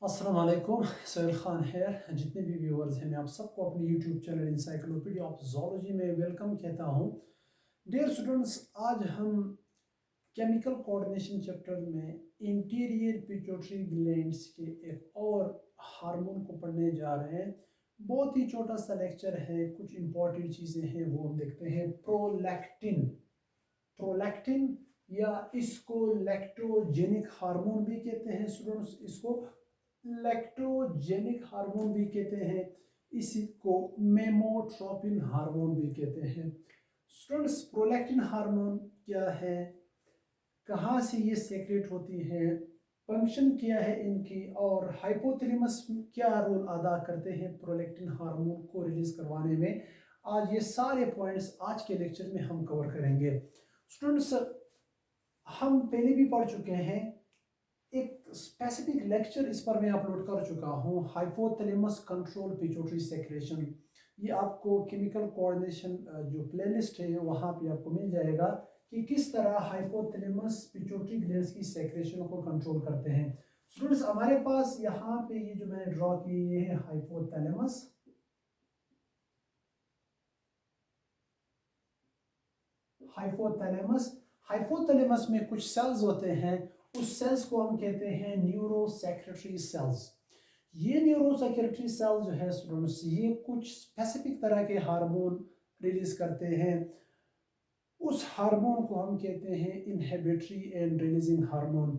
अस्सलाम वालेकुम, सोहेल ख़ान है। जितने भी व्यूअर्स हैं, मैं आप सबको अपने YouTube channel encyclopedia of zoology में वेलकम कहता हूँ। डियर स्टूडेंट्स, आज हम केमिकल कोऑर्डिनेशन चैप्टर में इंटीरियर पिट्यूटरी ग्लैंड्स के एक और हार्मोन को पढ़ने जा रहे हैं। बहुत ही छोटा सा लेक्चर है, कुछ इंपॉर्टेंट चीज़ें हैं वो हम देखते हैं। प्रोलैक्टिन, प्रोलैक्टिन या इसको लैक्टोजेनिक हार्मोन भी कहते हैं स्टूडेंट्स, इसको लैक्टोजेनिक हार्मोन भी कहते हैं, इसी को मेमोट्रोपिन हार्मोन भी कहते हैं। स्टूडेंट्स, प्रोलैक्टिन हार्मोन क्या है, कहाँ से ये सेक्रेट होती है, फंक्शन क्या है इनकी, और हाइपोथैलेमस क्या रोल अदा करते हैं प्रोलैक्टिन हार्मोन को रिलीज करवाने में। आज ये सारे पॉइंट्स आज के लेक्चर में हम कवर करेंगे। स्टूडेंट्स, हम पहले भी पढ़ चुके हैं, एक स्पेसिफिक लेक्चर इस पर मैं अपलोड कर चुका हूँ, हाइपोथैलेमस कंट्रोल पिट्यूटरी सेक्रेशन। ये आपको केमिकल कोऑर्डिनेशन जो प्लेलिस्ट है वहाँ पे आपको मिल जाएगा कि किस तरह हाइपोथैलेमस पिट्यूटरी ग्लैंड्स की सेक्रेशन को कंट्रोल करते हैं। स्टूडेंट्स, हमारे पास यहाँ पे ये जो मैंने ड्रॉ की ये है हाइपोथैलेमस। हाइपोथैलेमस हाइपोथैलेमस में कुछ सेल्स होते हैं, उस सेल्स को हम कहते हैं न्यूरो सेक्रेटरी सेल्स। ये न्यूरो सेक्रेटरी सेल जो है स्टूडेंट्स, ये कुछ स्पेसिफिक तरह के हार्मोन रिलीज करते हैं। उस हार्मोन को हम कहते हैं इनहिबिटरी एंड रिलीजिंग हार्मोन।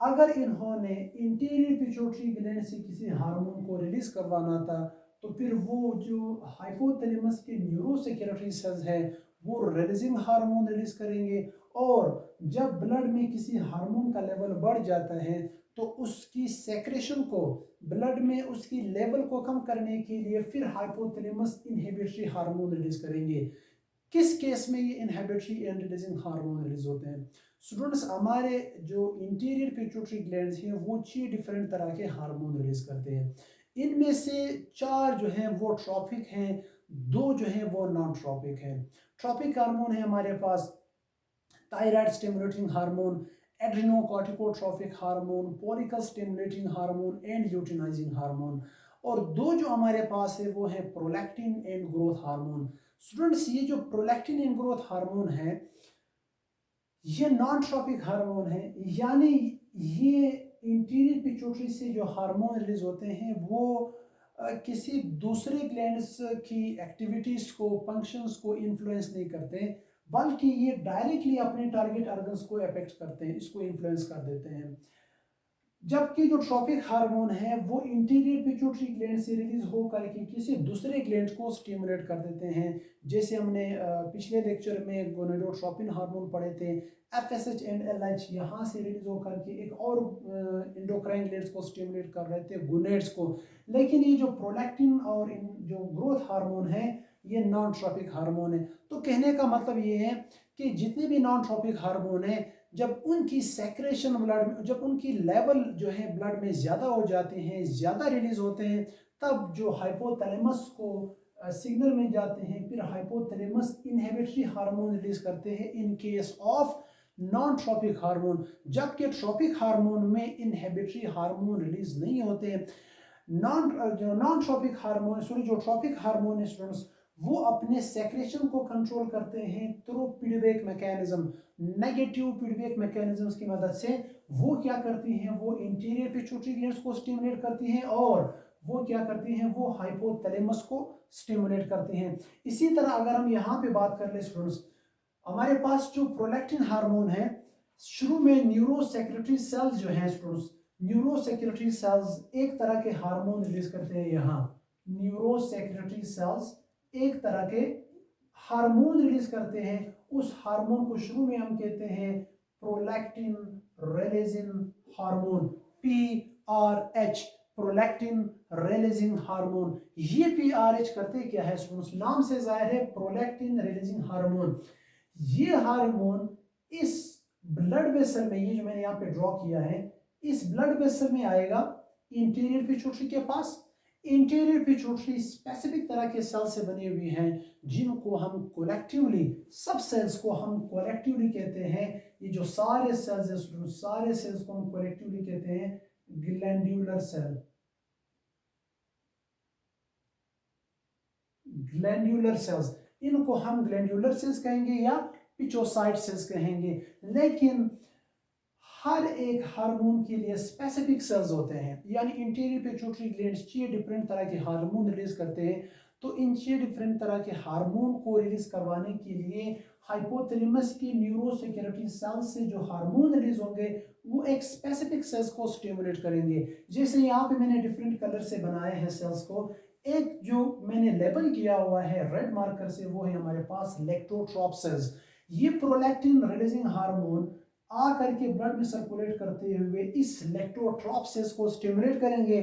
अगर इन्होंने इंटीरियर पिट्यूटरी ग्लैंड से किसी हार्मोन को रिलीज करवाना था, तो फिर वो जो हाइपोथैलेमस के न्यूरो सेक्रेटरी सेल्स है वो रिलीजिंग हार्मोन रिलीज करेंगे। और जब ब्लड में किसी हार्मोन का लेवल बढ़ जाता है तो उसकी सेक्रेशन को, ब्लड में उसकी लेवल को कम करने के लिए फिर हाइपोथैलेमस इनहिबिटरी हार्मोन रिलीज करेंगे। किस केस में ये inhibitory and releasing hormone release होते हैं? स्टूडेंट्स, हमारे जो इंटीरियर पिट्यूटरी ग्लैंड्स हैं वो 6 डिफरेंट तरह के हार्मोन रिलीज करते हैं। इनमें से 4 जो हैं वो ट्रॉपिक हैं, 2 जो हैं वो नॉन ट्रॉपिक हैं। ट्रॉपिक हार्मोन है हमारे पास thyroid stimulating hormone, adrenocorticotropic hormone, follicle stimulating hormone and luteinizing hormone. और 2 जो हमारे पास है वो है prolactin and growth hormone. Students, ये जो प्रोलैक्टिन एंड ग्रोथ हार्मोन है ये नॉन ट्रॉपिक हार्मोन है, यानी ये इंटीरियर पिट्यूटरी से जो हार्मोन रिलीज होते हैं वो किसी दूसरे ग्लैंड्स की एक्टिविटीज को, फंक्शंस को इन्फ्लुएंस नहीं करते, बल्कि ये डायरेक्टली अपने टारगेट ऑर्गन्स को अफेक्ट करते हैं, इसको इन्फ्लुएंस कर देते हैं। जबकि जो ट्रॉपिक हार्मोन है वो इंटीरियर पिट्यूटरी ग्लैंड से रिलीज होकर के किसी दूसरे ग्लैंड को स्टिमुलेट कर देते हैं। जैसे हमने पिछले लेक्चर में गोनाडोट्रोपिन हार्मोन पढ़े थे, एफएसएच एंड एलएच यहाँ से रिलीज होकर के एक और एंडोक्राइन ग्लैंड्स को स्टिमुलेट कर रहे थे, गोनेड्स को। लेकिन ये जो प्रोलैक्टिन और जो ग्रोथ हार्मोन है ये नॉन ट्रॉपिक हार्मोन है। तो कहने का मतलब ये है कि जितने भी नॉन ट्रॉपिक हार्मोन है, जब उनकी सेक्रेशन ब्लड में, जब उनकी लेवल जो है ब्लड में ज़्यादा हो जाते हैं, ज़्यादा रिलीज होते हैं, तब जो हाइपोथैलेमस को सिग्नल में जाते हैं, फिर हाइपोथैलेमस इनहिबिटरी हार्मोन रिलीज करते हैं in case of non tropic hormone. जबकि ट्रॉपिक हार्मोन में इनहिबिटरी हार्मोन रिलीज नहीं होते। नॉन ट्रॉपिक हार्मोन, सॉरी, जो ट्रॉपिक हार्मोन है स्टूडेंट्स, वो अपने सेक्रेशन को कंट्रोल करते हैं through feedback mechanism, negative feedback mechanisms की मदद से। वो क्या करती हैं, वो इंटीरियर पिट्यूटरी ग्लैंड्स को स्टिमुलेट करती हैं, और वो क्या करती हैं, वो हाइपोथैलेमस को स्टिमुलेट करती हैं। इसी तरह अगर हम यहाँ पे बात कर ले स्टूडेंट्स, हमारे पास जो प्रोलैक्टिन हार्मोन है, शुरू में न्यूरो सेक्रेटरी सेल्स जो हैं स्टूडेंट्स, न्यूरो सेक्रेटरी सेल्स एक तरह के हार्मोन रिलीज करते हैं। यहाँ न्यूरो सेक्रेटरी सेल्स एक तरह के हार्मोन रिलीज करते हैं। उस हार्मोन को शुरू में हम कहते हैं prolactin releasing hormone, PRH, prolactin releasing hormone. ये PRH करते क्या है स्टूडेंट्स, नाम से जाहिर है, प्रोलैक्टिन रिलीजिंग हार्मोन। ये हार्मोन इस ब्लड वेसल में, ये जो मैंने यहाँ पे ड्रॉ किया है, इस ब्लड वेसल में आएगा इंटीरियर पिट्यूटरी के पास। इंटीरियर पिट्यूटरी स्पेसिफिक तरह के सेल से बनी हुई हैं, जिनको हम कोलेक्टिवली, सब सेल्स को हम कोलेक्टिवली कहते हैं। ये जो सारे सेल्स हैं, सारे सेल्स को हम कोलेक्टिवली कहते हैं ग्लैंड्यूलर सेल, ग्लैंड्यूलर सेल्स, इनको हम ग्लैंड्यूलर सेल्स कहेंगे या पिचोसाइट सेल्स कहेंगे। लेकिन हर एक हार्मोन के लिए स्पेसिफिक सेल्स होते हैं, यानी इंटीरियर पिट्यूटरी ग्लैंड 6 डिफरेंट तरह के हार्मोन रिलीज करते हैं। तो इन 6 डिफरेंट तरह के हार्मोन को रिलीज करवाने के लिए हाइपोथैलेमस की न्यूरोसेक्रेटरी सेल्स से जो हार्मोन रिलीज होंगे वो एक स्पेसिफिक सेल्स को स्टिमुलेट करेंगे। जैसे यहाँ पे मैंने डिफरेंट कलर से बनाए हैं सेल्स को। एक जो मैंने लेबल किया हुआ है रेड मार्कर से, वो है हमारे पास लैक्टोट्रोप सेल्स। ये प्रोलैक्टिन रिलीजिंग हार्मोन आ करके ब्लड में सर्कुलेट करते हुए इस लैक्टोट्रोप सेल्स को स्टिमुलेट करेंगे।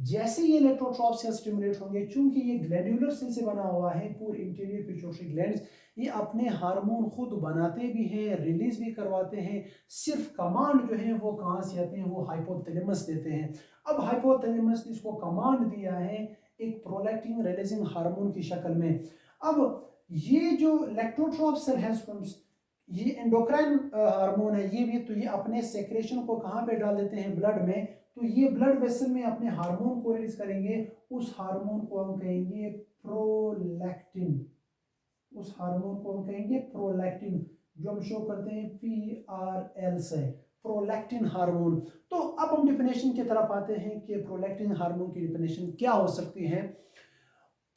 जैसे ये लैक्टोट्रोप सेल स्टिमुलेट होंगे, चूंकि ये ग्लैंड्यूलर सेल से बना हुआ है, पूरे इंटीरियर पिट्यूटरी ग्लैंड्स, ये अपने हार्मोन खुद बनाते भी हैं, रिलीज भी करवाते हैं। सिर्फ कमांड जो है वो कहाँ से आते हैं, वो हाइपोथैलेमस देते हैं। अब हाइपोथैलेमस ने इसको कमांड दिया है एक प्रोलैक्टिन रिलीजिंग हार्मोन की शक्ल में। अब ये जो लैक्टोट्रोप सेल है, ये एंडोक्राइन हार्मोन है ये भी, तो ये अपने सेक्रेशन को कहाँ पे डाल देते हैं, ब्लड में। तो ये ब्लड वेसल में अपने हार्मोन को रिलीज करेंगे। उस हार्मोन को हम कहेंगे प्रोलैक्टिन, उस हार्मोन को हम कहेंगे प्रोलैक्टिन, जो हम शो करते हैं PRL से, प्रोलैक्टिन हार्मोन। तो अब हम डिफिनेशन की तरफ आते हैं कि प्रोलैक्टिन हार्मोन की डिफिनेशन क्या हो सकती है।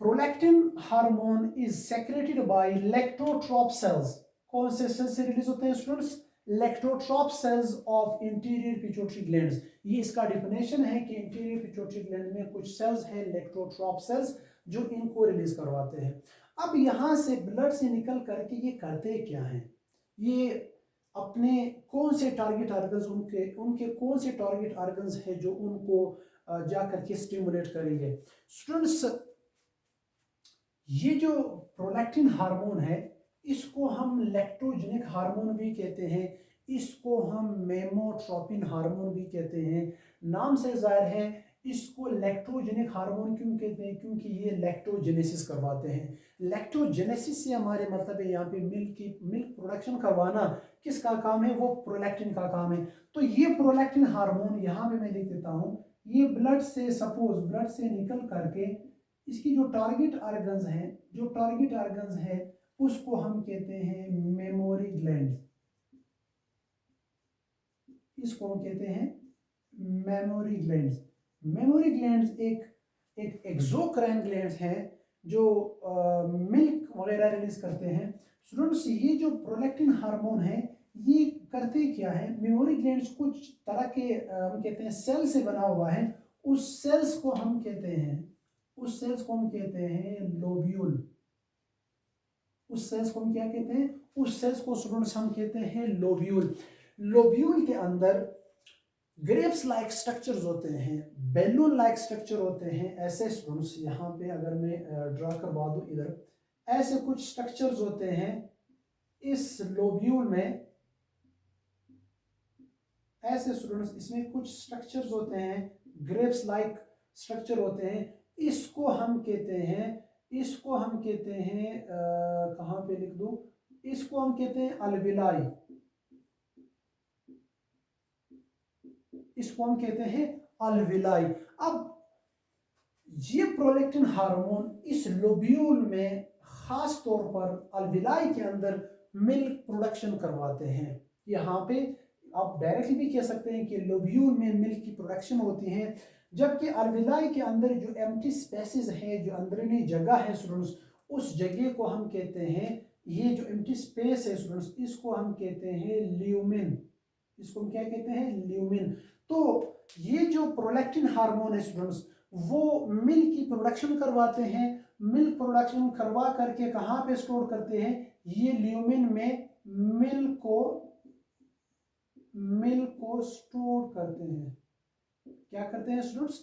Prolactin hormone is secreted by lactotrope cells. कौन से सेल से रिलीज होते हैं students, lactotrope cells of interior pituitary glands. ये इसका डिफिनेशन है कि इंटीरियर पिट्यूटरी ग्लैंड में कुछ सेल्स हैं लैक्टोट्रोप सेल्स जो इनको रिलीज करवाते हैं। अब यहाँ से ब्लड से निकल करके ये करते क्या हैं, ये अपने कौन से टारगेट ऑर्गन्स, उनके उनके कौन से टारगेट ऑर्गन्स है जो उनको जा करके स्टिमुलेट करेंगे। स्टूडेंट्स, ये जो प्रोलैक्टिन हार्मोन है इसको हम लैक्टोजेनिक हार्मोन भी कहते हैं, इसको हम मेमोट्रोपिन हार्मोन भी कहते हैं। नाम से जाहिर है इसको लैक्टोजेनिक हार्मोन क्यों कहते हैं, क्योंकि ये लैक्टोजेनेसिस करवाते हैं। लैक्टोजेनेसिस से हमारे मतलब है यहाँ पे मिल्क प्रोडक्शन करवाना किसका काम है, वो प्रोलैक्टिन का काम है। तो ये प्रोलैक्टिन हार्मोन यहाँ पे मैं लिख देता हूँ, ये ब्लड से सपोज ब्लड से निकल करके इसकी जो टारगेट ऑर्गन्स हैं, जो टारगेट ऑर्गन्स है उसको हम कहते हैं मेमोरी ग्लैंड, इसको हम कहते हैं मेमोरी ग्लैंड्स। मेमोरी ग्लैंड्स एक एक्सोक्राइन ग्लैंड्स हैं जो मिल्क वगैरह रिलीज करते हैं। स्टूडेंट्स, ये जो प्रोलैक्टिन हार्मोन है ये करते क्या है, मेमोरी ग्लैंड्स कुछ तरह के हम कहते हैं सेल से बना हुआ है। उस सेल्स को हम कहते हैं, उस सेल्स को हम कहते हैं लोब्यूल। उस सेल्स को हम क्या कहते हैं, उस सेल्स को स्टूडेंट्स हम कहते हैं लोब्यूल। लोब्यूल के अंदर ग्रेप्स लाइक स्ट्रक्चर्स होते हैं, बैलून लाइक स्ट्रक्चर होते हैं। ऐसे स्टूडेंट्स यहाँ पे अगर मैं ड्रा करवा दूँ इधर, ऐसे कुछ स्ट्रक्चर्स होते हैं इस लोब्यूल में। ऐसे स्टूडेंट्स इसमें कुछ स्ट्रक्चर्स होते हैं, ग्रेप्स लाइक स्ट्रक्चर होते हैं। इसको हम कहते हैं, इसको हम कहते हैं कहाँ पे लिख दूं, इसको हम कहते हैं अल्विलाई, इसको हम कहते हैं अल्विलाई। अब ये प्रोलैक्टिन हार्मोन इस लोब्यूल में खास तौर पर अल्विलाई के अंदर मिल्क प्रोडक्शन करवाते हैं। यहाँ पे आप डायरेक्टली भी कह सकते हैं कि लोब्यूल में मिल्क की प्रोडक्शन होती है, जबकि अल्विलाई के अंदर जो एम्प्टी स्पेसेस है, जो अंदरूनी जगह है स्टूडेंट्स, उस जगह को हम कहते हैं, ये जो एम्प्टी स्पेस है स्टूडेंट्स, इसको हम कहते हैं ल्यूमिन, इसको हम क्या कहते हैं, ल्यूमिन। तो ये जो प्रोलैक्टिन हार्मोन है स्टूडेंट्स, वो मिल्क की प्रोडक्शन करवाते हैं। मिल्क प्रोडक्शन करवा करके कहाँ पे स्टोर करते हैं, ये ल्यूमिन में मिल्क को स्टोर करते हैं। क्या करते हैं स्टूडेंट्स,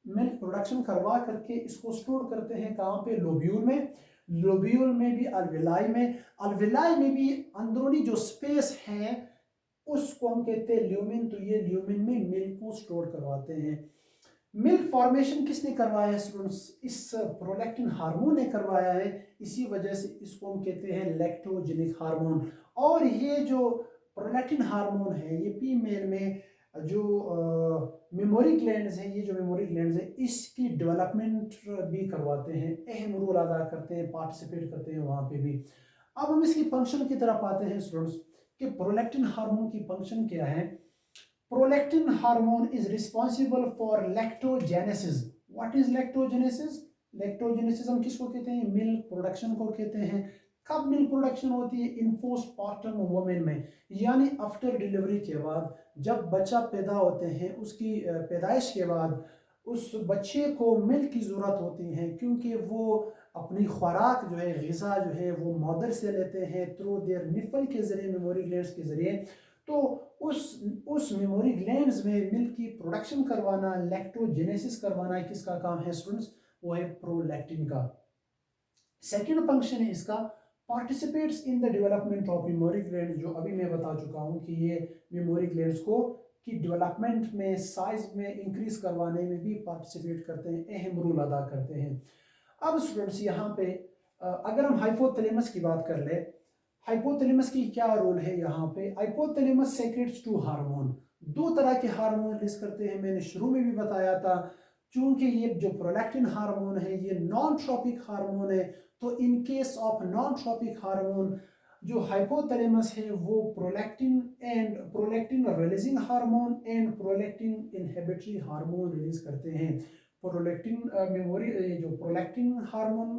मिल्क प्रोडक्शन करवा करके इसको स्टोर करते हैं कहाँ पे, लोब्यूल में। लोब्यूल में भी अल्विलाई में, अल्विलाई में भी अंदरूनी जो स्पेस है उसको हम कहते हैं ल्यूमिन। तो ये ल्यूमिन में मिल्क को स्टोर करवाते हैं। मिल्क फॉर्मेशन किसने करवाया है स्टूडेंट्स, इस प्रोलैक्टिन हार्मोन ने करवाया है। इसी वजह से इसको हम कहते हैं लैक्टोजेनिक हार्मोन। और ये जो प्रोलैक्टिन हार्मोन है ये फीमेल में जो मेमोरी ग्लैंड्स हैं, ये जो मेमोरी ग्लैंड्स हैं इसकी डेवलपमेंट भी करवाते हैं, अहम रोल अदा करते हैं, पार्टिसिपेट करते हैं वहाँ पे भी। अब हम इसकी फंक्शन की तरफ आते हैं स्टूडेंट्स कि प्रोलैक्टिन हार्मोन की फंक्शन क्या है। Prolactin hormone is responsible for lactogenesis. What is lactogenesis? Lactogenesis हम किसको कहते हैं? मिल्क प्रोडक्शन को कहते हैं। कब मिल्क प्रोडक्शन होती है? इन पोस्टपार्टम वुमेन में, यानी आफ्टर डिलीवरी के बाद, जब बच्चा पैदा होते हैं उसकी पैदाइश के बाद उस बच्चे को मिल्क की ज़रूरत होती है, क्योंकि वो अपनी खुराक जो है, ग़िज़ा जो है वो मदर से लेते हैं थ्रू देयर निपल के ज़रिए, मेमोरी ग्लैंड्स के ज़रिए। तो उस मेमोरी ग्लैंड्स में मिल्क की प्रोडक्शन करवाना, लैक्टोजेनेसिस करवाना किसका काम है स्टूडेंट्स? वो है प्रोलैक्टिन का। सेकेंड फंक्शन है इसका, participates in the development of memory gland, जो अभी मैं बता चुका हूँ कि ये मेमोरी ग्लैंड्स को की डेवलपमेंट में, साइज में इंक्रीज करवाने में भी पार्टिसिपेट करते हैं, अहम रोल अदा करते हैं। अब स्टूडेंट्स यहाँ पे अगर हम हाइपोथैलेमस की बात कर ले, हाइपोथैलेमस की क्या रोल है यहाँ पे? हाइपोथैलेमस सेक्रेट्स टू हार्मोन, दो तरह के हार्मोन रिलीज करते हैं, मैंने शुरू में भी बताया था। चूंकि ये जो प्रोलैक्टिन हार्मोन है ये नॉन ट्रॉपिक हार्मोन है, तो in case of non tropic hormone जो हाइपोथैलेमस है वो prolactin releasing hormone and prolactin inhibitory hormone release करते हैं। प्रोलैक्टिन मेमोरी जो प्रोलैक्टिन हार्मोन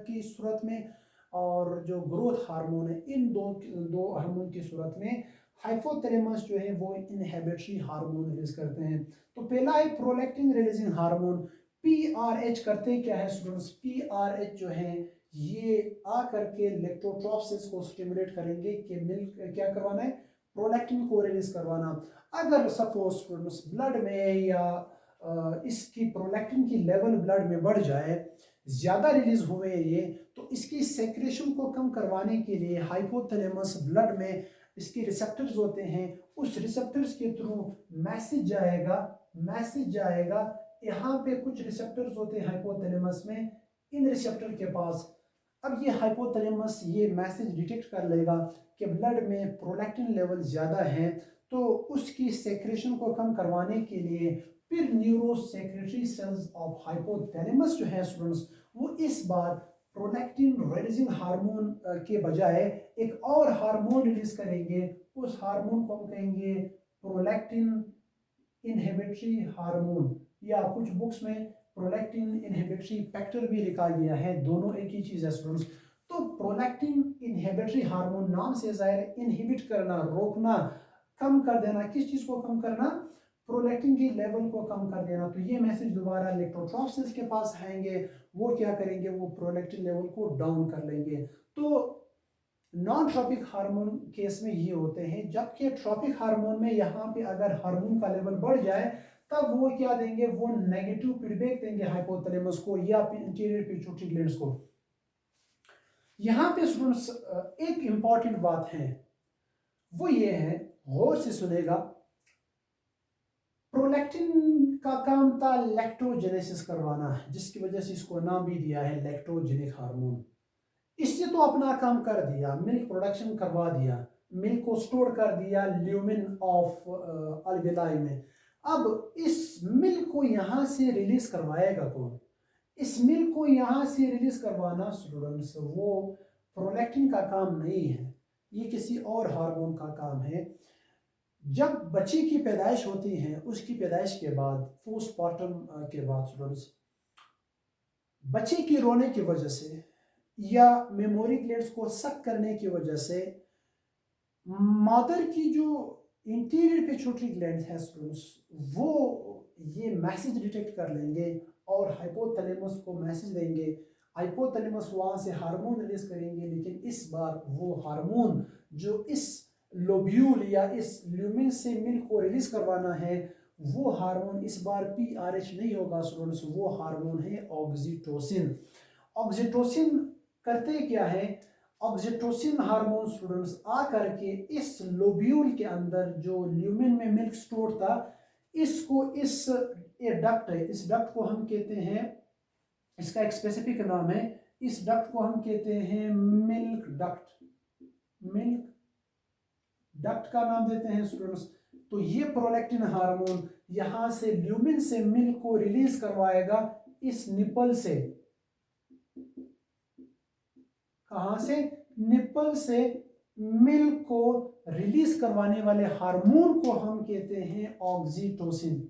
की सूरत में और जो ग्रोथ हार्मोन है, इन दो हार्मोन की सूरत में हाइपोथैलेमस जो है वो इनहिबिटरी हार्मोन रिलीज करते हैं। तो पहला है प्रोलैक्टिन रिलीजिंग हार्मोन। पीआरएच करते क्या है स्टूडेंट्स? पीआरएच जो है ये आ करके इलेक्ट्रोट्रॉप्सिस को स्टिमुलेट करेंगे कि मिल्क क्या करवाना है? प्रोलैक्टिन को रिलीज करवाना। अगर सपोज स्टूडेंट्स ब्लड में या इसकी प्रोलैक्टिन की लेवल ब्लड में बढ़ जाए, ज़्यादा रिलीज हुए ये, तो इसकी सेक्रेशन को कम करवाने के लिए हाइपोथैलेमस ब्लड में इसके रिसेप्टर्स होते हैं, उस रिसेप्टर्स के थ्रू मैसेज जाएगा। यहाँ पे कुछ रिसेप्टर्स होते हैं हाइपोथैलेमस में, इन रिसेप्टर के पास अब ये हाइपोथैलेमस ये मैसेज डिटेक्ट कर लेगा कि ब्लड में प्रोलैक्टिन लेवल ज़्यादा है, तो उसकी सेक्रेशन को कम करवाने के लिए फिर neurosecretory cells of hypothalamus जो है स्टूडेंट्स, वो इस बार प्रोलैक्टिन रिलीजिंग हार्मोन के बजाय एक और हार्मोन रिलीज करेंगे। उस हार्मोन को हम कहेंगे प्रोलैक्टिन इनहिबिटरी हार्मोन, या कुछ बुक्स में प्रोलैक्टिन इनहिबिटरी फैक्टर भी लिखा गया है, दोनों एक ही चीज़ है स्टूडेंट्स। तो प्रोलैक्टिन इनहिबिटरी हार्मोन नाम से जाहिर, इनहिबिट करना, रोकना, कम कर देना। किस चीज़ को कम करना? प्रोलैक्टिन की लेवल को कम कर देना। तो ये मैसेज दोबारा इलेक्ट्रोट्रॉप्सिस के पास आएंगे, वो क्या करेंगे? वो प्रोलैक्टिन लेवल को डाउन कर लेंगे। तो नॉन ट्रॉपिक हार्मोन केस में ये होते हैं, जबकि ट्रॉपिक हार्मोन में यहाँ पे अगर हार्मोन का लेवल बढ़ जाए तब वो क्या देंगे? वो नेगेटिव फीडबैक देंगे हाइपोथैलेमस को या इंटीरियर पिट्यूटरी ग्लैंड्स को। यहाँ पे स्टूडेंट्स एक इंपॉर्टेंट बात है, वो ये है, गौर से सुनेगा। प्रोलैक्टिन का काम था लैक्टोजेनेसिस करवाना, जिसकी वजह से इसको नाम भी दिया है लैक्टोजेनिक हार्मोन। इससे तो अपना काम कर दिया, मिल्क प्रोडक्शन करवा दिया, मिल्क को स्टोर कर दिया ल्यूमिन ऑफ अल्वेलाई में। अब इस मिल्क को यहाँ से रिलीज करवाएगा कौन? इस मिल्क को यहाँ से रिलीज करवाना स्टूडेंट्स वो प्रोलैक्टिन का काम नहीं है, ये किसी और हार्मोन का काम है। जब बच्चे की पैदाइश होती है, उसकी पैदाइश के बाद, पोस्टमार्टम के बाद स्टूडेंट्स, बच्चे की रोने की वजह से या मेमोरी ग्लैंड्स को सक करने की वजह से मदर की जो इंटीरियर पिट्यूटरी ग्लैंड है स्टूडेंट्स, वो ये मैसेज डिटेक्ट कर लेंगे और हाइपोथैलेमस को मैसेज देंगे। हाइपोथैलेमस वहाँ से हार्मोन रिलीज करेंगे, लेकिन इस बार वो हार्मोन जो इस लोब्यूल या इस ल्यूमिन से मिल्क को रिलीज करवाना है, वो हार्मोन इस बार पीआरएच नहीं होगा स्टूडेंट्स, वो हार्मोन है ऑक्सीटोसिन। ऑक्सीटोसिन करते क्या है? ऑक्सीटोसिन हार्मोन स्टूडेंट्स आ करके इस लोब्यूल के अंदर जो ल्यूमिन में मिल्क स्टोर था, इसको इस ये डक्ट है, इस डक्ट को हम कहते हैं, इसका एक स्पेसिफिक नाम है, इस डक्ट को हम कहते हैं मिल्क डक्ट। मिल्क डक्ट का नाम देते हैं स्टूडेंट्स। तो ये प्रोलैक्टिन हार्मोन यहाँ से ल्यूमिन से मिल्क को रिलीज करवाएगा इस निपल से। कहां से? निपल से मिल्क को रिलीज करवाने वाले हार्मोन को हम कहते हैं ऑक्सीटोसिन।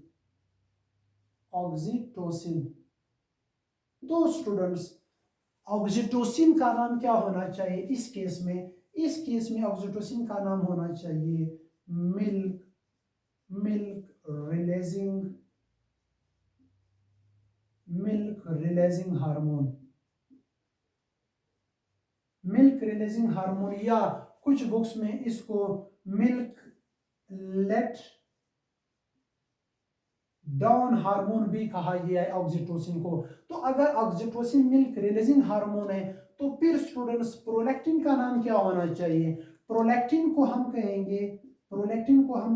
ऑक्सीटोसिन। तो स्टूडेंट्स ऑक्सीटोसिन का नाम क्या होना चाहिए इस केस में? इस केस में ऑक्सीटोसिन का नाम होना चाहिए milk releasing hormone. Milk releasing hormone, या कुछ बुक्स में इसको मिल्क लेट डाउन हार्मोन भी कहा गया है ऑक्सीटोसिन को। तो अगर ऑक्सीटोसिन मिल्क रिलीजिंग हार्मोन है तो फिर स्टूडेंट्स प्रोलैक्टिन का नाम क्या होना चाहिए? प्रोलैक्टिन को हम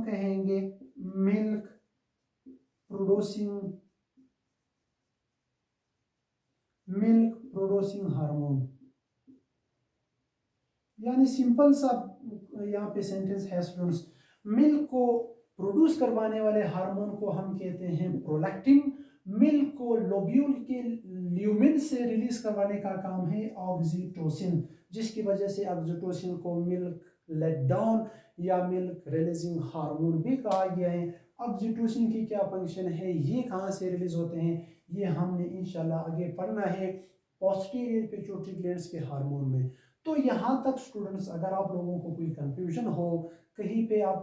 कहेंगे मिल्क प्रोड्यूसिंग हार्मोन। यानी सिंपल सा यहाँ पे सेंटेंस है स्टूडेंट्स, मिल्क को प्रोड्यूस करवाने वाले हार्मोन को हम कहते हैं प्रोलैक्टिन। मिल्क को लोब्यूल के ल्यूमिन से रिलीज करवाने का काम है ऑक्सीटोसिन, जिसकी वजह से ऑक्सीटोसिन को मिल्क लेट डाउन या मिल्क रिलीजिंग हार्मोन भी कहा गया है। ऑक्सीटोसिन की क्या फंक्शन है, ये कहाँ से रिलीज होते हैं, ये हमने इंशाल्लाह आगे पढ़ना है पोस्टीरियर पिट्यूटरी ग्लैंड्स के हार्मोन में। तो यहाँ तक स्टूडेंट्स अगर आप लोगों को कोई कंफ्यूजन हो, कहीं पे आप